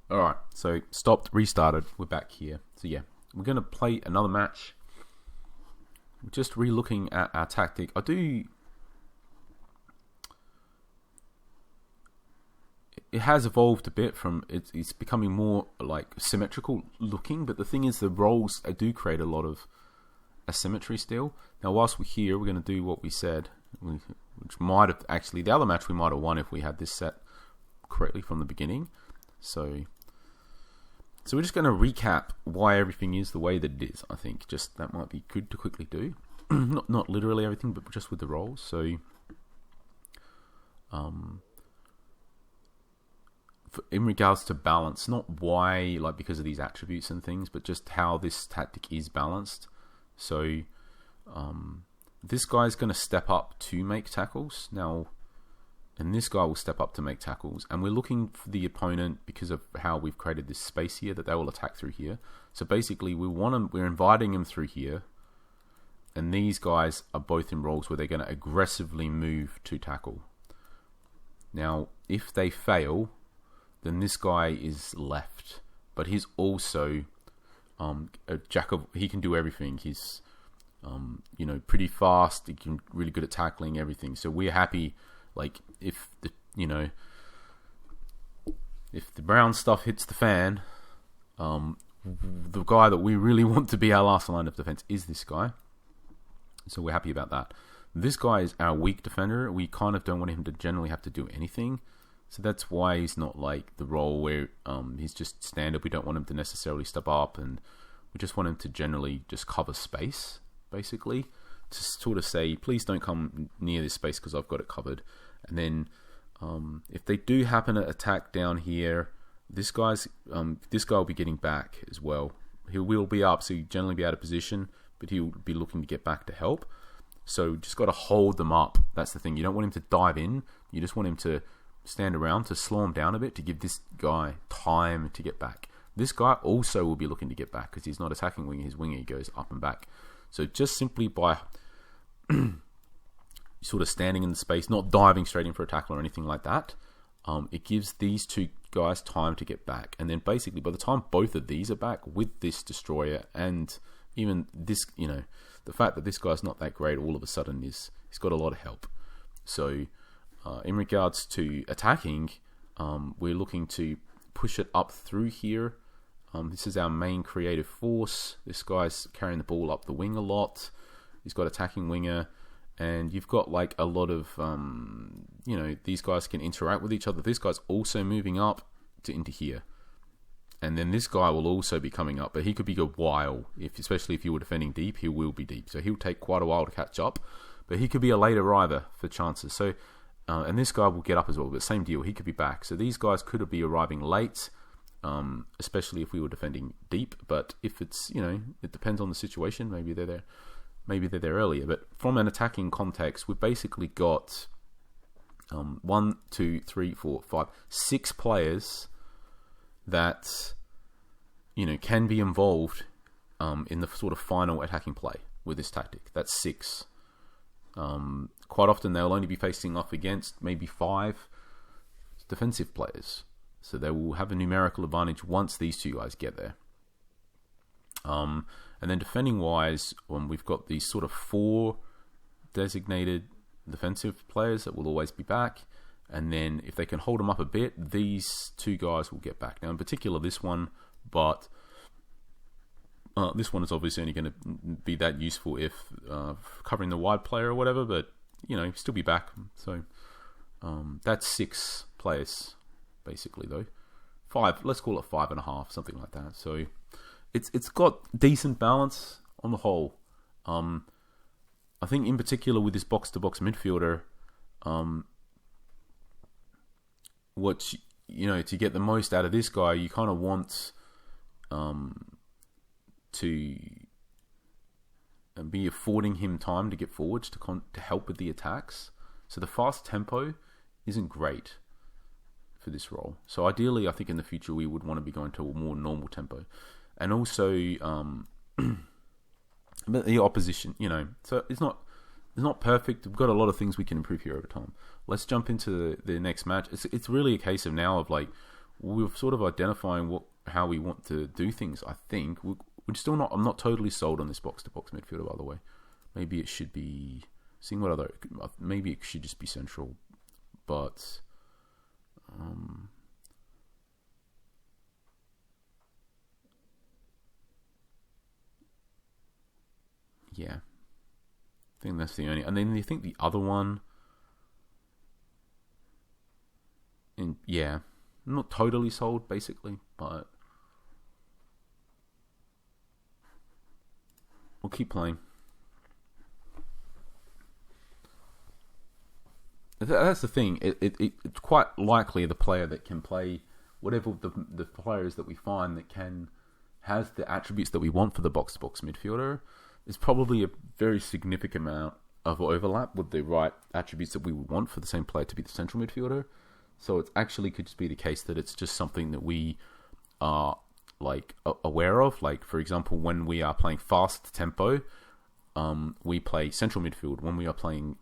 Alright, so stopped, restarted, we're back here. So yeah, we're going to play another match. Just re-looking at our tactic. It has evolved a bit from, it's becoming more like symmetrical looking, but the thing is the roles do create a lot of asymmetry still. Now whilst we're here, we're going to do what we said, which might have actually, the other match we might have won if we had this set correctly from the beginning. So we're just going to recap why everything is the way that it is. I think just that might be good to quickly do. not literally everything, but just with the roles. So in regards to balance, not why, like because of these attributes and things, but just how this tactic is balanced. So this guy's going to step up to make tackles now, and this guy will step up to make tackles, and we're looking for the opponent because of how we've created this space here that they will attack through here. So basically we're inviting them through here, and these guys are both in roles where they're going to aggressively move to tackle. Now if they fail, then this guy is left, but he's also a jack of, he can do everything. He's pretty fast, he can really good at tackling everything. So we're happy, like if the brown stuff hits the fan, the guy that we really want to be our last line of defense is this guy. So we're happy about that. This guy is our weak defender. We kind of don't want him to generally have to do anything. So that's why he's not like the role where he's just stand up. We don't want him to necessarily step up, and we just want him to generally just cover space, basically, to sort of say, please don't come near this space because I've got it covered. And then if they do happen to attack down here, this guy will be getting back as well. He will be up, so he'll generally be out of position, but he'll be looking to get back to help. So just got to hold them up. That's the thing. You don't want him to dive in. You just want him to stand around to slow him down a bit to give this guy time to get back. This guy also will be looking to get back because he's not attacking winger. His winger goes up and back. So just simply by sort of standing in the space, not diving straight in for a tackle or anything like that, it gives these two guys time to get back. And then basically by the time both of these are back with this destroyer, and even this, the fact that this guy's not that great all of a sudden he's got a lot of help. So in regards to attacking, we're looking to push it up through here. This is our main creative force. This guy's carrying the ball up the wing a lot. He's got attacking winger, and you've got like a lot of these guys can interact with each other. This guy's also moving up into here, and then this guy will also be coming up, but he could be a while, especially if you were defending deep. He will be deep, so he'll take quite a while to catch up, but he could be a late arriver for chances. So and this guy will get up as well, but same deal, he could be back. So these guys could be arriving late, especially if we were defending deep. But if it's, it depends on the situation. Maybe they're there earlier. But from an attacking context, we've basically got 1, 2, 3, 4, 5, 6 players that can be involved in the sort of final attacking play with this tactic. That's 6. Quite often they'll only be facing off against maybe 5 defensive players, so they will have a numerical advantage once these two guys get there. And then defending wise, we've got these sort of 4 designated defensive players that will always be back, and then if they can hold them up a bit, these 2 guys will get back. Now in particular this one, but this one is obviously only going to be that useful if covering the wide player or whatever, but still be back. So that's 6 players basically, though 5. Let's call it 5.5, something like that. So it's got decent balance on the whole. I think in particular with this box to box midfielder, what to get the most out of this guy, you kind of want to be affording him time to get forwards to help with the attacks. So the fast tempo isn't great for this role. So ideally, I think in the future we would want to be going to a more normal tempo, and also the opposition. So it's not perfect. We've got a lot of things we can improve here over time. Let's jump into the next match. It's really a case of now of like we're sort of identifying how we want to do things. I think we're still not. I'm not totally sold on this box to box midfielder. By the way, maybe it should be. Seeing what other. Maybe it should just be central, but. Yeah, I think that's the only. And then you think the other one. Yeah, I'm not totally sold, basically, but we'll keep playing. That's the thing. It's quite likely the player that can play whatever the players that we find that has the attributes that we want for the box to box midfielder is probably a very significant amount of overlap with the right attributes that we would want for the same player to be the central midfielder. So it actually could just be the case that it's just something that we are aware of. Like, for example, when we are playing fast tempo, we play central midfield. When we are playing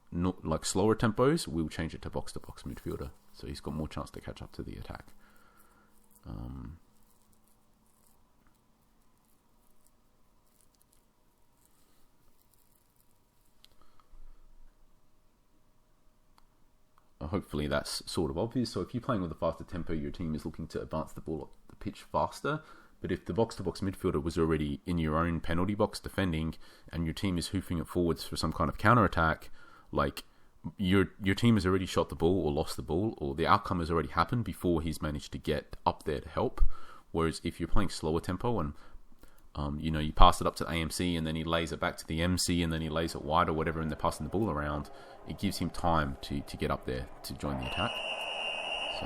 slower tempos, we'll change it to box midfielder. So he's got more chance to catch up to the attack. Hopefully that's sort of obvious. So if you're playing with a faster tempo, your team is looking to advance the ball up the pitch faster. But if the box-to-box midfielder was already in your own penalty box defending, and your team is hoofing it forwards for some kind of counter-attack, like your team has already shot the ball or lost the ball, or the outcome has already happened before he's managed to get up there to help. Whereas if you're playing slower tempo and you pass it up to AMC and then he lays it back to the MC and then he lays it wide or whatever and they're passing the ball around, it gives him time to get up there to join the attack. So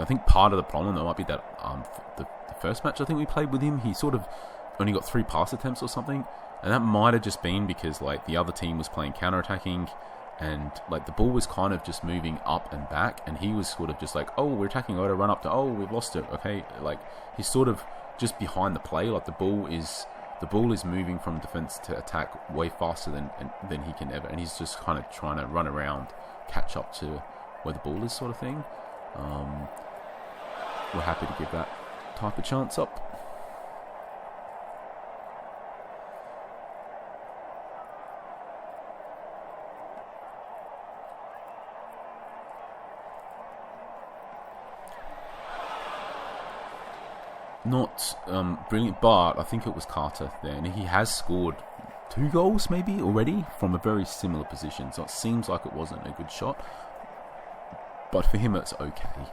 I think part of the problem though might be that the first match I think we played with him, he sort of only got 3 pass attempts or something, and that might have just been because like the other team was playing counter-attacking and like the ball was kind of just moving up and back, and he was sort of just like, oh, we're attacking, to run up to, oh, we've lost it, okay, like he's sort of just behind the play, like the ball is moving from defense to attack way faster than he can ever, and he's just kind of trying to run around, catch up to where the ball is, sort of thing. We're happy to give that type of chance up. Not brilliant, but I think it was Carter there, and he has scored 2 goals maybe already from a very similar position, so it seems like it wasn't a good shot, but for him it's okay.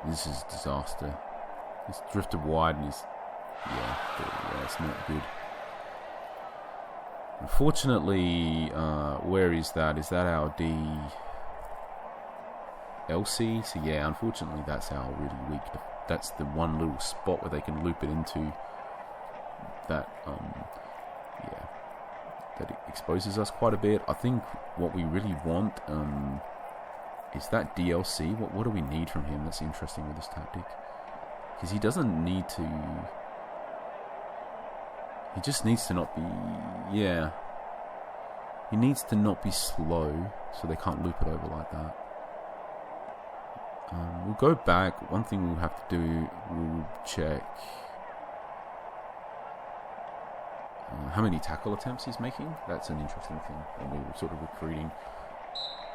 This is disaster. He's drifted wide and it's not good. Unfortunately, where is that? Is that our LC? So yeah, unfortunately that's our really weak. That's the one little spot where they can loop it into. That that exposes us quite a bit. I think what we really want is that DLC. What do we need from him? That's interesting with this tactic, because he doesn't need to. He just needs to not be. Yeah. He needs to not be slow, so they can't loop it over like that. We'll go back. One thing we'll have to do, we'll check how many tackle attempts he's making. That's an interesting thing when we're sort of recruiting,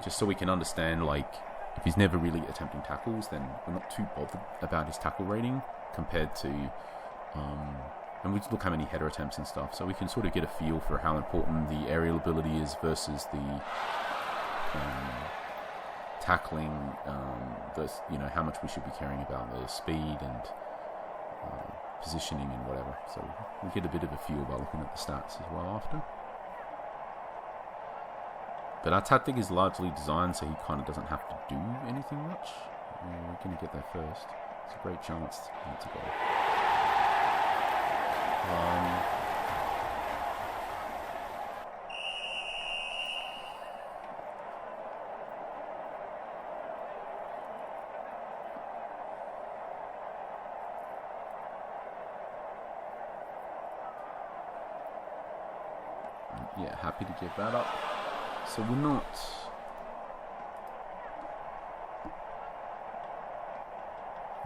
just so we can understand, like, if he's never really attempting tackles, then we're not too bothered about his tackle rating compared to and we just look how many header attempts and stuff, so we can sort of get a feel for how important the aerial ability is versus the tackling, how much we should be caring about the speed and positioning and whatever. So we get a bit of a feel by looking at the stats as well after. But our tactic is largely designed so he kind of doesn't have to do anything much. We're going to get there first. It's a great chance to go. yeah, happy to give that up. So we're not...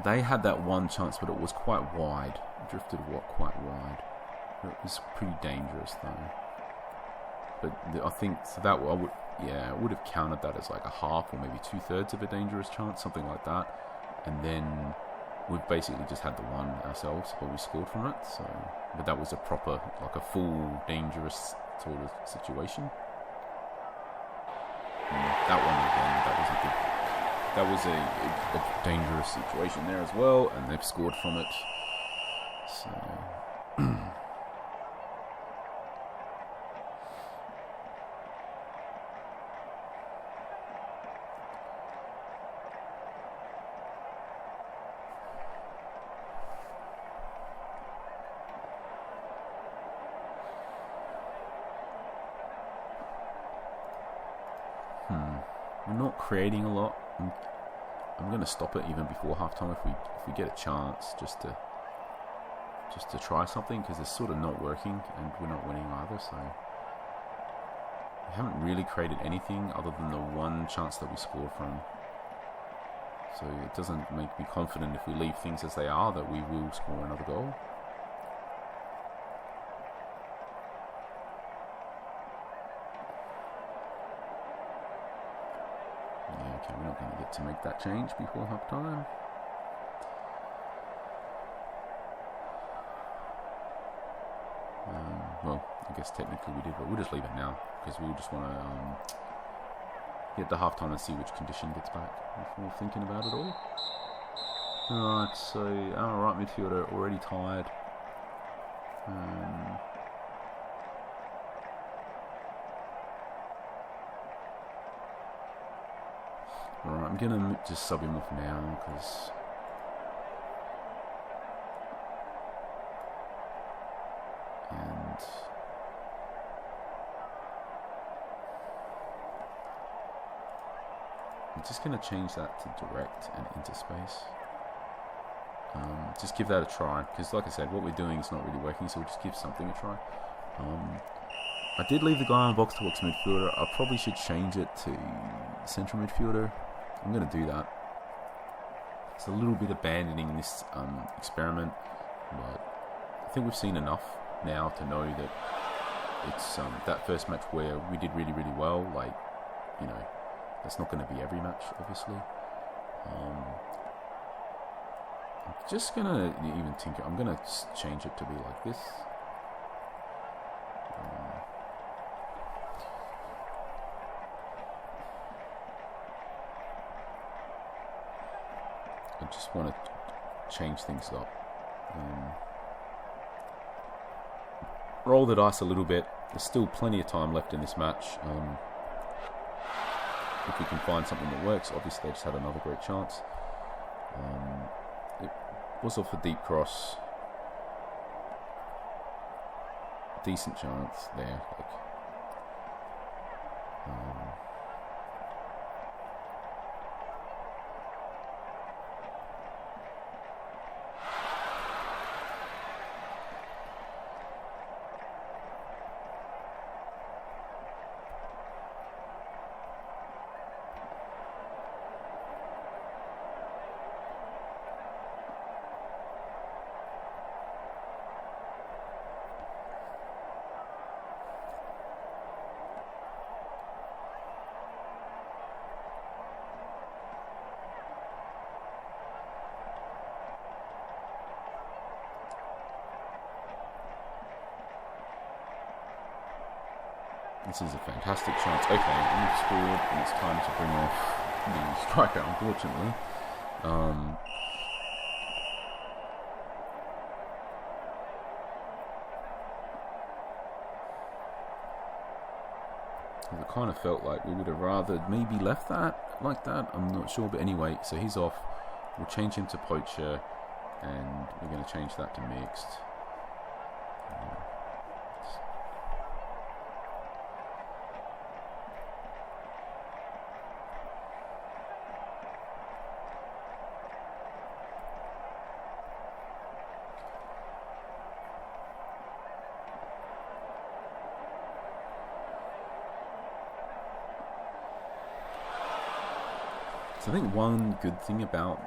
They had that one chance, but it was quite wide. Drifted quite wide. It was pretty dangerous though. But I think so that I would have counted that as like a half or maybe 2/3 of a dangerous chance, something like that. And then we've basically just had the one ourselves, but we scored from it. So, but that was a proper, like a full dangerous sort of situation. And that one again, that was a dangerous situation there as well, and they've scored from it. So. We're not creating a lot. I'm going to stop it even before halftime if we get a chance just to try something, because it's sort of not working and we're not winning either. So we haven't really created anything other than the one chance that we scored from. So it doesn't make me confident if we leave things as they are that we will score another goal. Okay, we're not going to get to make that change before half time. Well, I guess technically we did, but we'll just leave it now because we'll just want to get to half time and see which condition gets back before thinking about it all. Alright, so our right midfielder already tired. Alright, I'm gonna just sub him off now because I'm just gonna change that to direct and into space. Just give that a try because, like I said, what we're doing is not really working, so we'll just give something a try. I did leave the guy on box-to-box midfielder. I probably should change it to central midfielder. I'm going to do that. It's a little bit abandoning this experiment, but I think we've seen enough now to know that it's that first match where we did really, really well. Like, you know, that's not going to be every match, obviously. I'm just going to even tinker. I'm going to change it to be like this. I just want to change things up. Roll the dice a little bit. There's still plenty of time left in this match. If we can find something that works, obviously they just had another great chance. It was off a deep cross. Decent chance there. This is a fantastic chance. Okay, we've scored, and it's time to bring off the striker, unfortunately. It kind of felt like we would have rather maybe left that like that. I'm not sure, but anyway, so he's off. We'll change him to poacher, and we're going to change that to mixed. So I think one good thing about,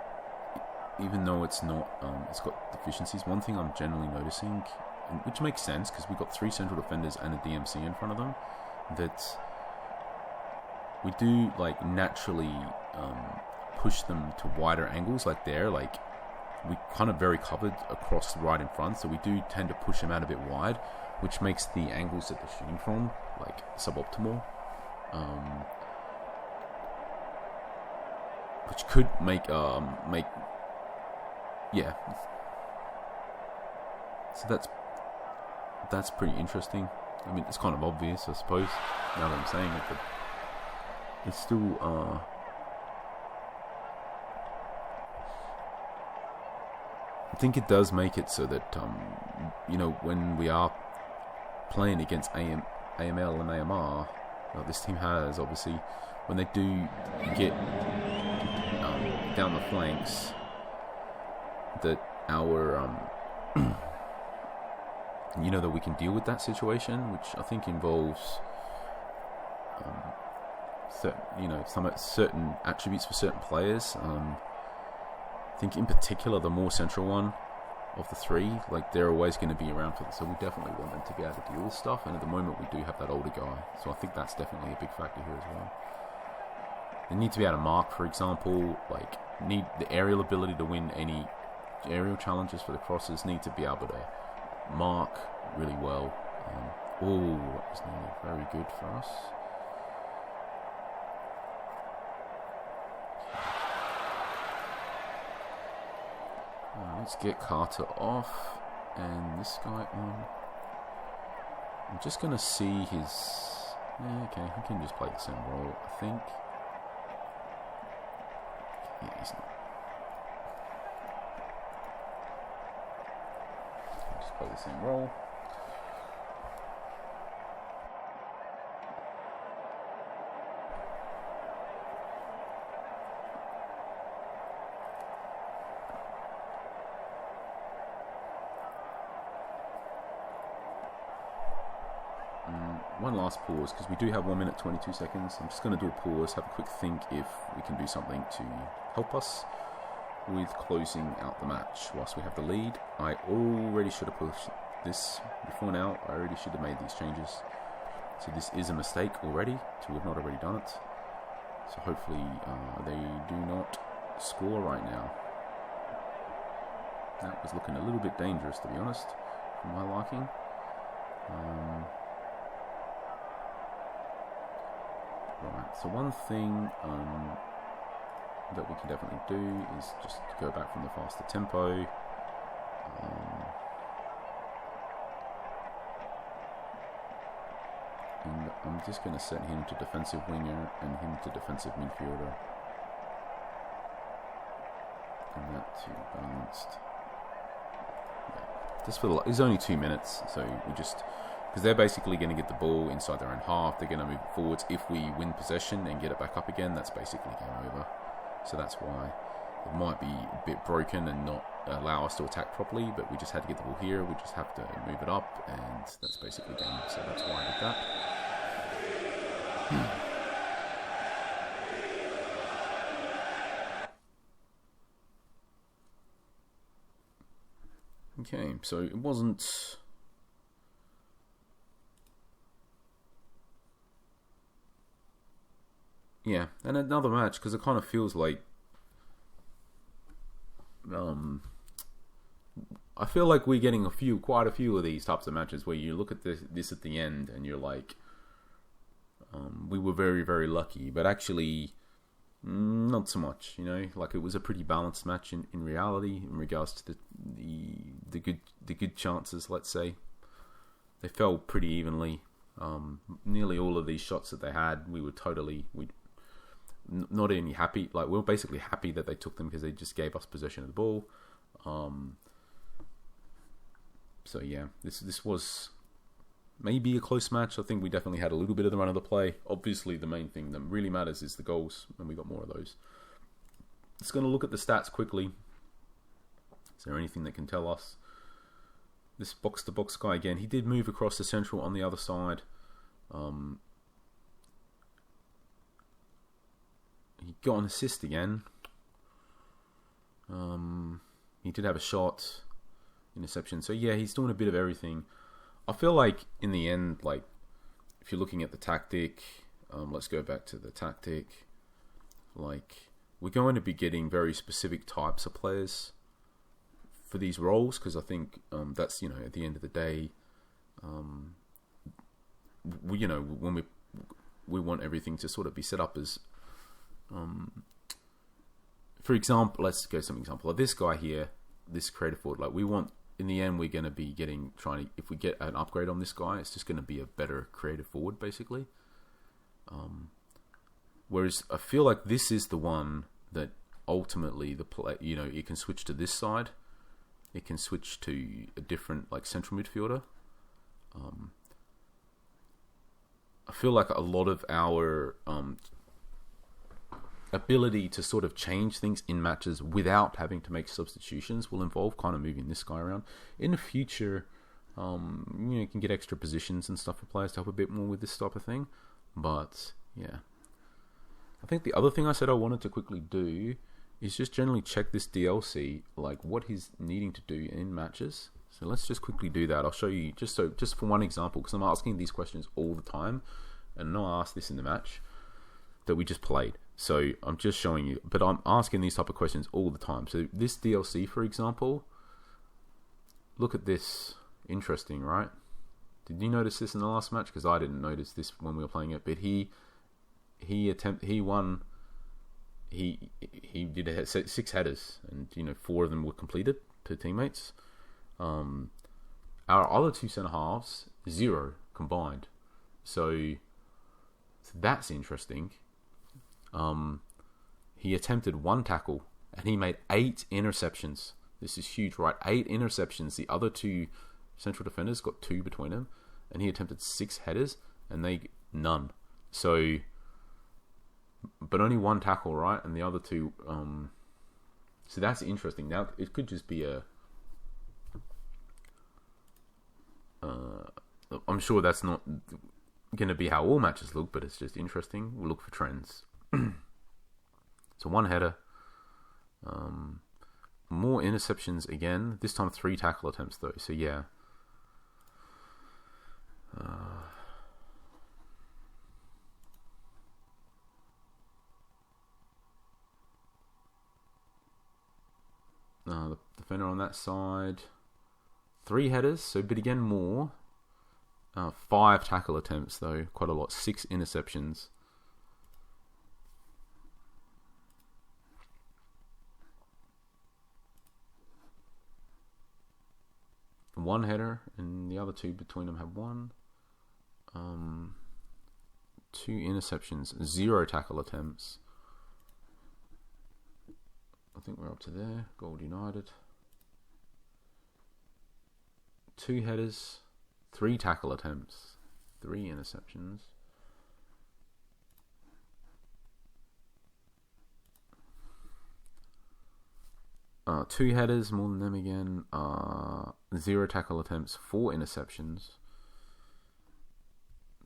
even though it's not, it's got deficiencies, one thing I'm generally noticing, which makes sense because we've got 3 central defenders and a DMC in front of them, that we do like naturally push them to wider angles. Like there, like we kind of very covered across right in front, so we do tend to push them out a bit wide, which makes the angles that they're shooting from like suboptimal, which could make yeah. So that's pretty interesting. I mean, it's kind of obvious, I suppose, now that I'm saying it, but it's still I think it does make it so that when we are playing against AML and AMR, this team has obviously, when they do get down the flanks, that our that we can deal with that situation, which I think involves certain attributes for certain players. I think in particular the more central one of the 3, like they're always going to be around for this, so we definitely want them to be able to deal with stuff, and at the moment we do have that older guy, so I think that's definitely a big factor here as well. They need to be able to mark, for example, like need the aerial ability to win any aerial challenges for the crosses, need to be able to mark really well. That was nearly very good for us. Let's get Carter off and this guy on. I'm just going to see his... okay, he can just play the same role, I think. Yeah, he's not. Just play the same role. One last pause, because we do have 1 minute 22 seconds. I'm just going to do a pause, have a quick think if we can do something to help us with closing out the match whilst we have the lead. I already should have pushed this before now. I already should have made these changes. So this is a mistake already, to have not already done it. So hopefully they do not score right now. That was looking a little bit dangerous, to be honest, for my liking. Right, so one thing that we can definitely do is just go back from the faster tempo. And I'm just going to set him to defensive winger and him to defensive midfielder. And that to balanced. Yeah. Just for it's only 2 minutes, so we just... because they're basically going to get the ball inside their own half. They're going to move forwards. If we win possession and get it back up again, that's basically game over. So that's why it might be a bit broken and not allow us to attack properly, but we just had to get the ball here. We just have to move it up, and that's basically game. So that's why I did that. Okay, so it wasn't... yeah, and another match, because it kind of feels like... I feel like we're getting quite a few of these types of matches where you look at this at the end and you're like, we were very, very lucky, but actually, not so much, like it was a pretty balanced match in reality in regards to the good chances, let's say. They fell pretty evenly. Nearly all of these shots that they had, we not only happy, like we were basically happy that they took them because they just gave us possession of the ball. So yeah, this was maybe a close match. I think we definitely had a little bit of the run of the play. Obviously, the main thing that really matters is the goals, and we got more of those. Just going to look at the stats quickly. Is there anything that can tell us? This box-to-box guy again, he did move across the central on the other side. he got an assist again. He did have a shot, interception. So yeah, he's doing a bit of everything. I feel like in the end, like if you're looking at the tactic, let's go back to the tactic. Like we're going to be getting very specific types of players for these roles, because I think that's, you know, at the end of the day, we, you know, when we want everything to sort of be set up as, for example, let's go some example. Like this guy here, this creative forward, like we want, in the end, we're going to be if we get an upgrade on this guy, it's just going to be a better creative forward, basically. Whereas I feel like this is the one that ultimately the play, you know, you can switch to this side. It can switch to a different, like, central midfielder. I feel like a lot of our ability to sort of change things in matches without having to make substitutions will involve kind of moving this guy around. In the future, you know, you can get extra positions and stuff for players to help a bit more with this type of thing. But, yeah. I think the other thing I said I wanted to quickly do is just generally check this DLC, like what he's needing to do in matches. So let's just quickly do that. I'll show you just for one example, because I'm asking these questions all the time, and I know I asked this in the match that we just played. So I'm just showing you, but I'm asking these type of questions all the time. So this DLC, for example, look at this. Interesting, right? Did you notice this in the last match? Because I didn't notice this when we were playing it, but he won. He did 6 headers, and you know 4 of them were completed to teammates. Our other 2 centre halves, 0 combined. So that's interesting. He attempted 1 tackle and he made 8 interceptions. This is huge, right? 8 interceptions. The other 2 central defenders got 2 between them, and he attempted 6 headers and they none. So, but only 1 tackle, right? And the other 2. So that's interesting. Now it could just be a. I'm sure that's not going to be how all matches look, but it's just interesting. We'll look for trends. So 1 header. More interceptions again. This time 3 tackle attempts though. So yeah. The defender on that side. 3 headers, so but again more. 5 tackle attempts though, quite a lot. 6 interceptions. One header, and the other 2 between them have 1. 2 interceptions, 0 tackle attempts. I think we're up to there. Gold United. 2 headers, 3 tackle attempts, 3 interceptions. Two headers, more than them again. 0 tackle attempts, 4 interceptions.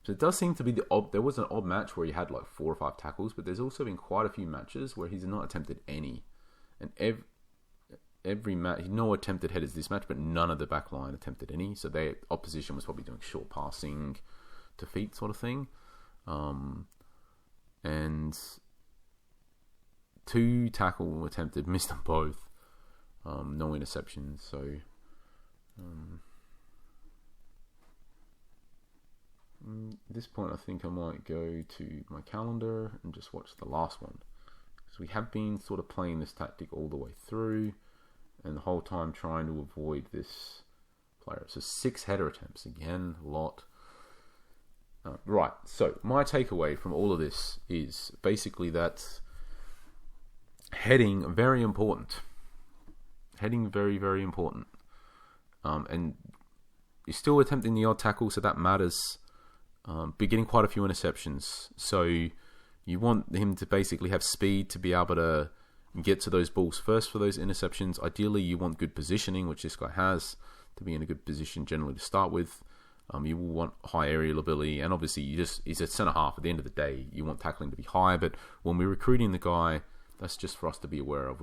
So it does seem to be there was an odd match where he had like 4 or 5 tackles, but there's also been quite a few matches where he's not attempted any. And every match, no attempted headers this match, but none of the back line attempted any. So their opposition was probably doing short passing to feet sort of thing. And 2 tackle attempted, missed them both. No interceptions. So at this point I think I might go to my calendar and just watch the last one. So we have been sort of playing this tactic all the way through, and the whole time trying to avoid this player. So 6 header attempts, again, a lot. Right, so my takeaway from all of this is basically that heading, very important. Heading, very, very important. And you're still attempting the odd tackle, so that matters. But getting quite a few interceptions. So you want him to basically have speed to be able to get to those balls first for those interceptions. Ideally, you want good positioning, which this guy has, to be in a good position generally to start with. You will want high aerial ability, and obviously he's a centre half. At the end of the day, you want tackling to be high. But when we're recruiting the guy, that's just for us to be aware of.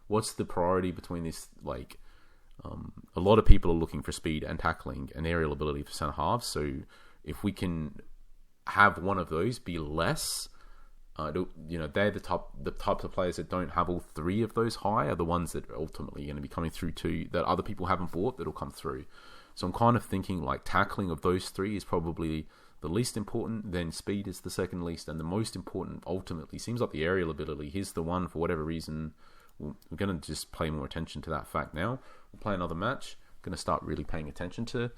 What's the priority between this? Like, a lot of people are looking for speed and tackling and aerial ability for centre halves. So if we can have one of those be less, they're the types of players that don't have all three of those high are the ones that are ultimately going to be coming through too, that other people haven't bought, that'll come through. So I'm kind of thinking like tackling of those three is probably the least important, then speed is the second least, and the most important ultimately seems like the aerial ability. Here's the one, for whatever reason, we're going to just pay more attention to that fact now. We'll play another match. I'm going to start really paying attention to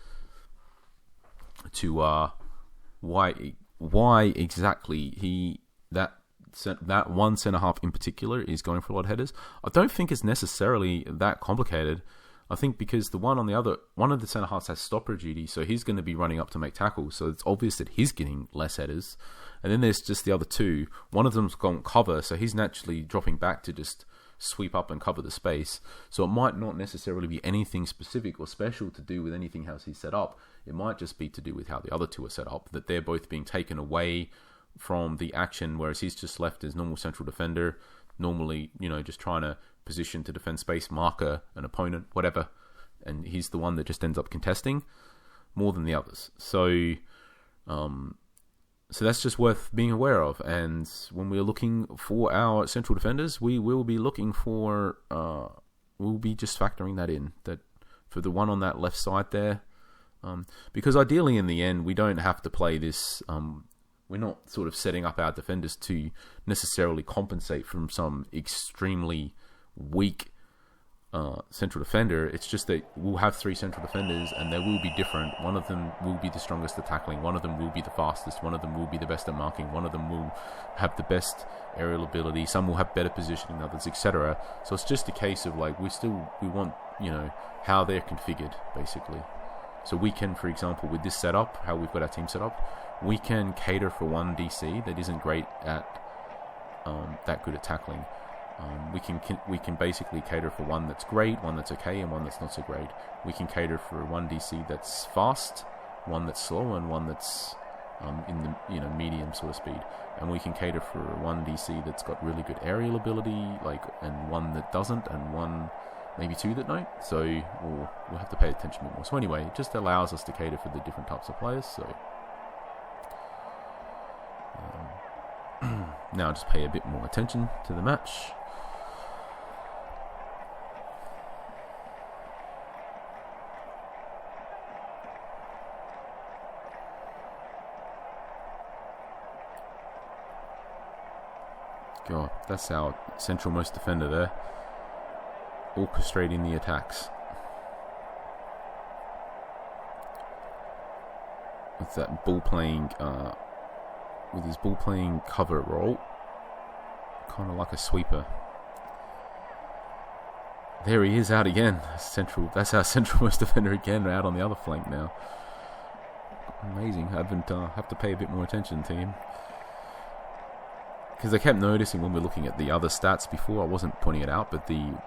why exactly that one centre half in particular is going for a lot of headers. I don't think it's necessarily that complicated. I think because one of the centre halves has stopper duty, so he's going to be running up to make tackles, so it's obvious that he's getting less headers. And then there's just the other two. One of them's gone cover, so he's naturally dropping back to just sweep up and cover the space. So it might not necessarily be anything specific or special to do with anything how he's set up. It might just be to do with how the other two are set up, that they're both being taken away from the action, whereas he's just left as normal central defender, normally, just trying to position to defend space, marker an opponent, whatever, and he's the one that just ends up contesting more than the others. So that's just worth being aware of. And when we're looking for our central defenders, we will be looking for we'll be just factoring that in, that for the one on that left side there, because ideally in the end we don't have to play this. We're not sort of setting up our defenders to necessarily compensate from some extremely weak central defender. It's just that we'll have three central defenders and they will be different. One of them will be the strongest at tackling, one of them will be the fastest, one of them will be the best at marking, one of them will have the best aerial ability, some will have better positioning than others, etc. So it's just a case of like we want how they're configured basically. So we can, for example, with this setup, how we've got our team set up, we can cater for one DC that isn't great at that good at tackling. We can basically cater for one that's great, one that's okay, and one that's not so great. We can cater for one DC that's fast, one that's slow, and one that's in the medium sort of speed. And we can cater for one DC that's got really good aerial ability, and one that doesn't, and one maybe two that don't. So we'll have to pay attention a bit more. So anyway, it just allows us to cater for the different types of players. So now just pay a bit more attention to the match. God, that's our central most defender there, orchestrating the attacks. With that ball playing, with his ball playing cover role, kind of like a sweeper. There he is out again. That's our central most defender again, out on the other flank now. Amazing. I have to pay a bit more attention to him. Because I kept noticing when we were looking at the other stats before, I wasn't pointing it out, but Kuiper,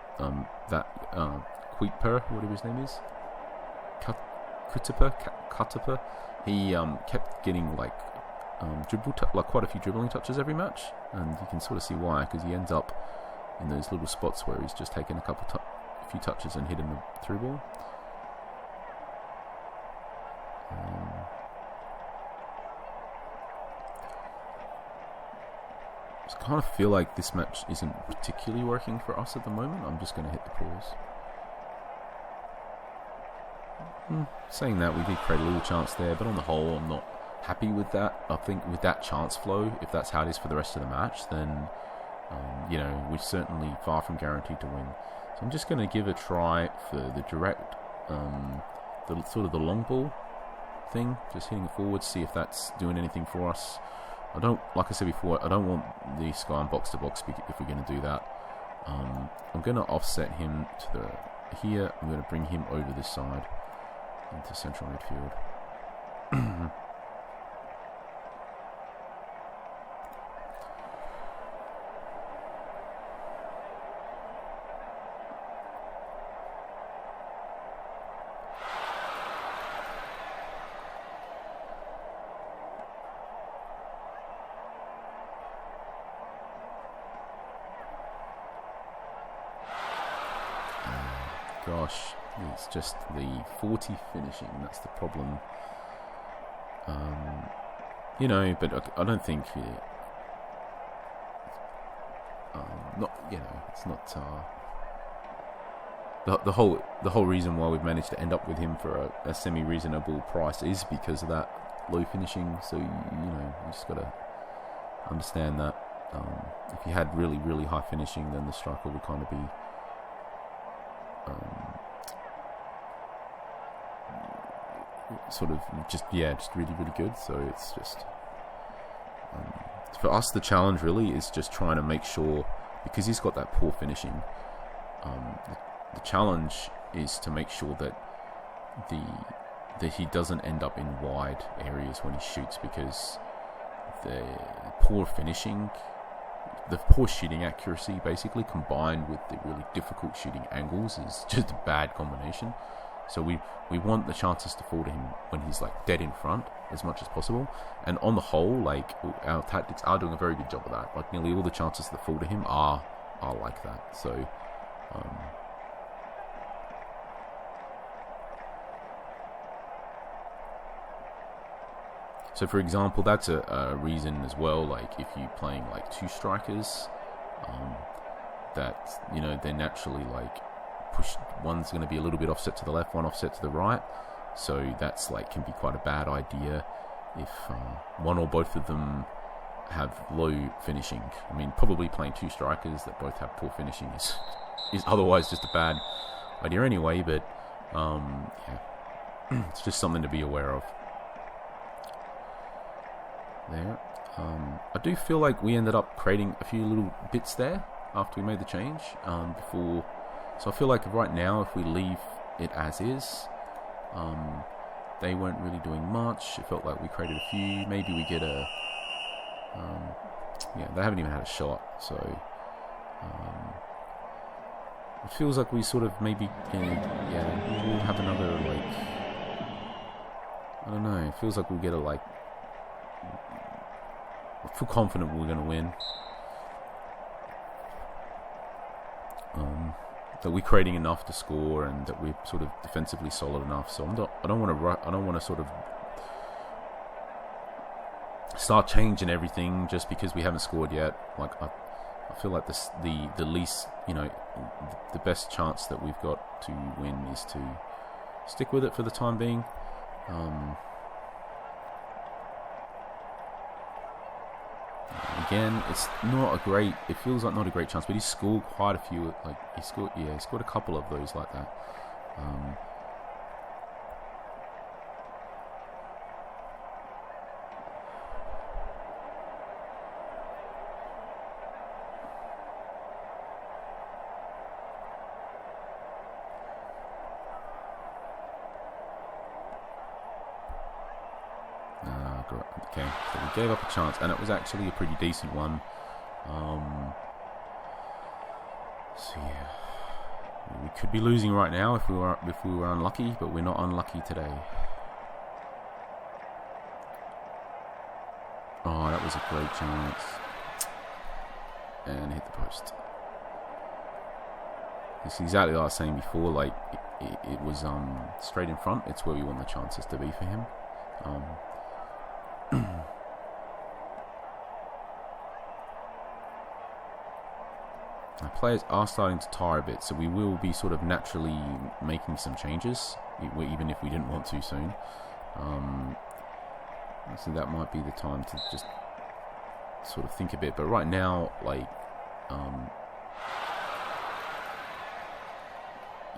whatever his name is, Kutipa, he kept getting quite a few dribbling touches every match, and you can sort of see why, because he ends up in those little spots where he's just taken a few touches and hitting the through ball. I kind of feel like this match isn't particularly working for us at the moment. I'm just going to hit the pause. Saying that, we did create a little chance there, but on the whole, I'm not happy with that. I think with that chance flow, if that's how it is for the rest of the match, then we're certainly far from guaranteed to win. So I'm just going to give a try for the direct, the long ball thing, just hitting it forward, see if that's doing anything for us. Like I said before, I don't want this guy on box to box if we're going to do that. I'm going to offset him to here. I'm going to bring him over this side into central midfield. gosh, it's just the 40 finishing. That's the problem. You know, but I don't think not, you know, it's not the whole reason why we've managed to end up with him for a semi-reasonable price is because of that low finishing. So you know, you just gotta understand that. If you had really, really high finishing, then the striker would kind of be sort of just really, really good. So it's just for us, the challenge really is just trying to make sure, because he's got that poor finishing, the challenge is to make sure that he doesn't end up in wide areas when he shoots, because the poor finishing, the poor shooting accuracy, basically combined with the really difficult shooting angles, is just a bad combination. So we want the chances to fall to him when he's like dead in front as much as possible. And on the whole, like, our tactics are doing a very good job of that. Like, nearly all the chances that fall to him are like that. So so for example, that's a reason as well. Like, if you're playing like two strikers, that, you know, they're naturally like one's going to be a little bit offset to the left, one offset to the right, so that's like can be quite a bad idea if one or both of them have low finishing. I mean, probably playing two strikers that both have poor finishing is otherwise just a bad idea anyway, but yeah, it's just something to be aware of there. I do feel like we ended up creating a few little bits there after we made the change before. So I feel like right now, if we leave it as is, they weren't really doing much. It felt like we created a few. Maybe we get a... yeah, they haven't even had a shot. So it feels like we sort of maybe... yeah, we'll have another, like... I don't know. It feels like we'll get a, like... I feel confident we're going to win. That we're creating enough to score, and that we're sort of defensively solid enough. So I don't want to sort of start changing everything just because we haven't scored yet. Like, I feel like the least, you know, the best chance that we've got to win is to stick with it for the time being. Again, it's not a great... It feels like not a great chance, but he scored quite a few. Like, he scored a couple of those like that. Okay, so we gave up a chance, and it was actually a pretty decent one. So yeah, we could be losing right now if we were unlucky, but we're not unlucky today. Oh, that was a great chance, and hit the post. It's exactly like I was saying before. Like, it was straight in front. It's where we want the chances to be for him. Our players are starting to tire a bit, so we will be sort of naturally making some changes, even if we didn't want to soon. So that might be the time to just sort of think a bit. But right now, like,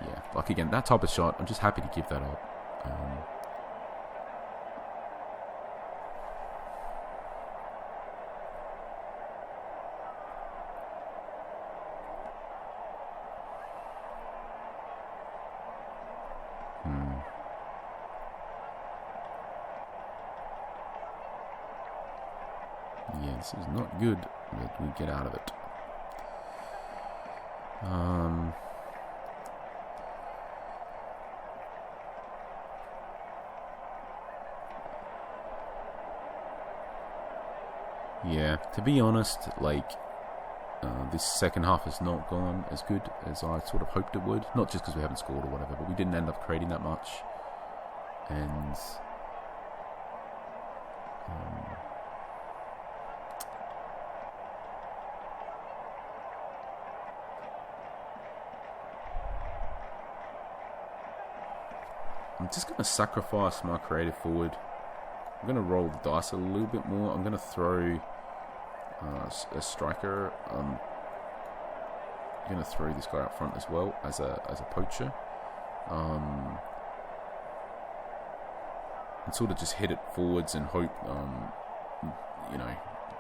yeah, like again, that type of shot, I'm just happy to give that up. Yeah, this is not good, but we get out of it. Yeah, to be honest, like, this second half has not gone as good as I sort of hoped it would. Not just because we haven't scored or whatever, but we didn't end up creating that much. And I'm just going to sacrifice my creative forward. I'm going to roll the dice a little bit more. I'm going to throw a striker. I'm going to throw this guy up front as well as a poacher. And sort of just hit it forwards and hope,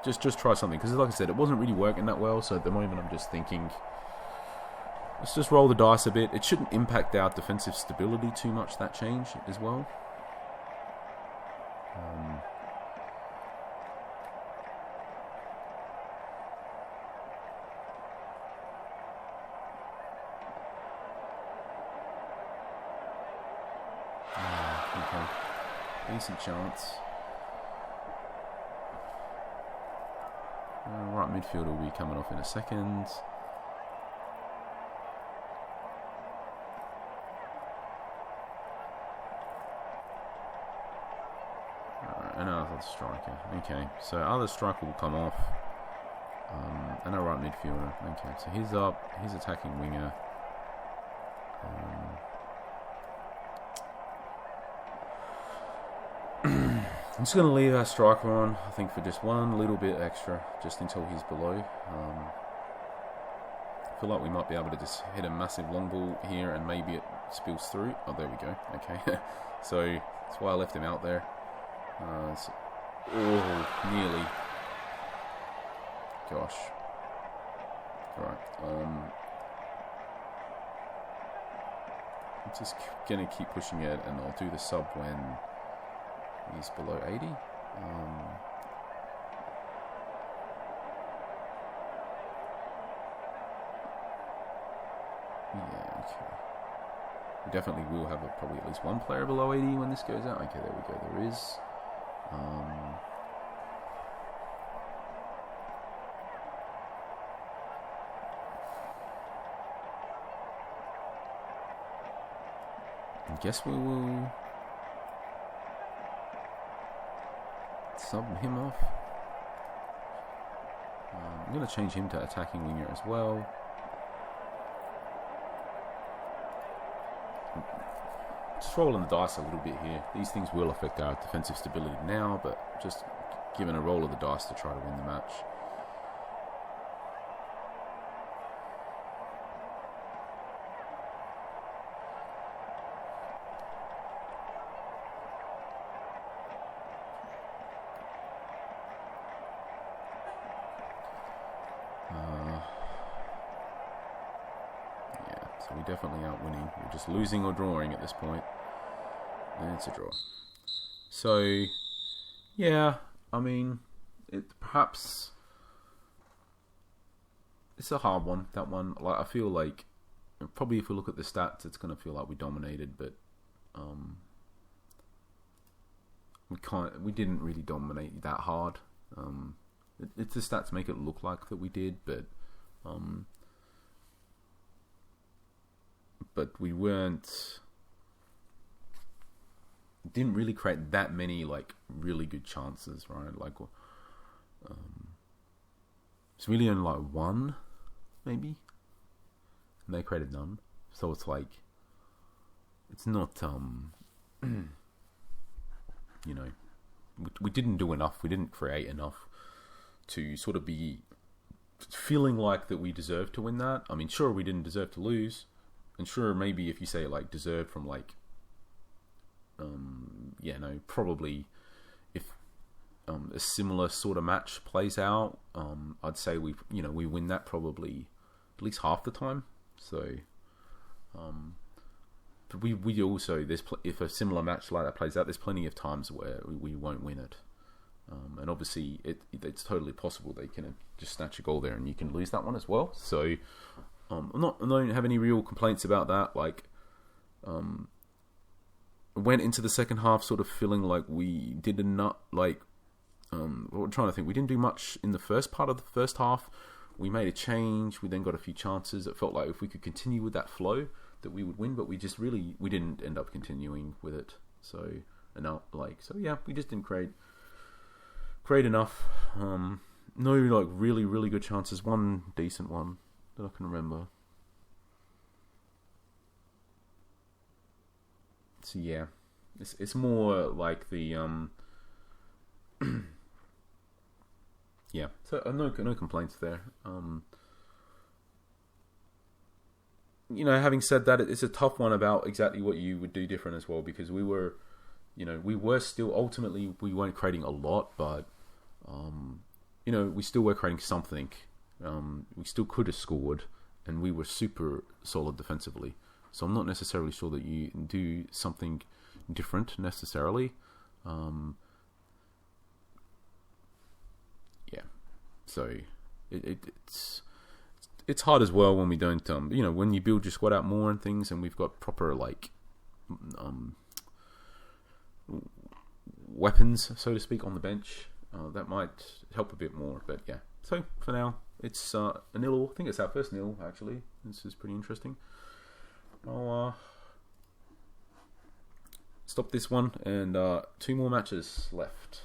just try something. Because like I said, it wasn't really working that well. So at the moment I'm just thinking, let's just roll the dice a bit. It shouldn't impact our defensive stability too much, that change as well. Okay. Decent chance. Right midfield will be coming off in a second. Another striker. Okay, so other striker will come off. And a right midfielder. Okay, so he's up. He's attacking winger. I'm just going to leave our striker on, I think, for just one little bit extra, just until he's below. I feel like we might be able to just hit a massive long ball here and maybe it spills through. Oh, there we go. Okay. So that's why I left him out there. Nearly. Gosh. Alright. I'm just going to keep pushing it, and I'll do the sub when he's below 80. Yeah, okay. We definitely will have probably at least one player below 80 when this goes out. Okay, there we go. There is. I guess we will sub him off. I'm going to change him to attacking winger as well. Just rolling the dice a little bit here. These things will affect our defensive stability now, but just giving a roll of the dice to try to win the match. So we definitely aren't winning. We're just losing or drawing at this point. And it's a draw. So, yeah, I mean, perhaps it's a hard one, that one. Like, I feel like probably if we look at the stats, it's going to feel like we dominated, but we didn't really dominate that hard. The stats make it look like that we did, but we didn't really create that many like really good chances, right? Like it's really only like one, maybe, and they created none. So it's like it's not we didn't do enough. We didn't create enough to sort of be feeling like that we deserved to win that. I mean, sure, we didn't deserve to lose. And sure, maybe if you say like deserved from like, probably if a similar sort of match plays out, I'd say we win that probably at least half the time. So, but we also if a similar match like that plays out, there's plenty of times where we won't win it, and obviously it's totally possible they can just snatch a goal there and you can lose that one as well. So. I don't have any real complaints about that. Like, went into the second half sort of feeling like we did not like. We're trying to think. We didn't do much in the first part of the first half. we made a change. We then got a few chances. It felt like if we could continue with that flow, that we would win. But we didn't end up continuing with it. So yeah, we just didn't create enough. No like really really good chances. One decent one that I can remember. So yeah, it's more like the yeah. So no complaints there. Having said that, it's a tough one about exactly what you would do different as well, because we were still ultimately we weren't creating a lot, but we still were creating something. We still could have scored, and we were super solid defensively. So I'm not necessarily sure that you do something different necessarily. Yeah. So it's hard as well when we don't when you build your squad out more and things, and we've got proper weapons, so to speak, on the bench. That might help a bit more, but yeah. So for now, it's a nil. I think it's our first nil actually. This is pretty interesting. I'll stop this one, and 2 more matches left.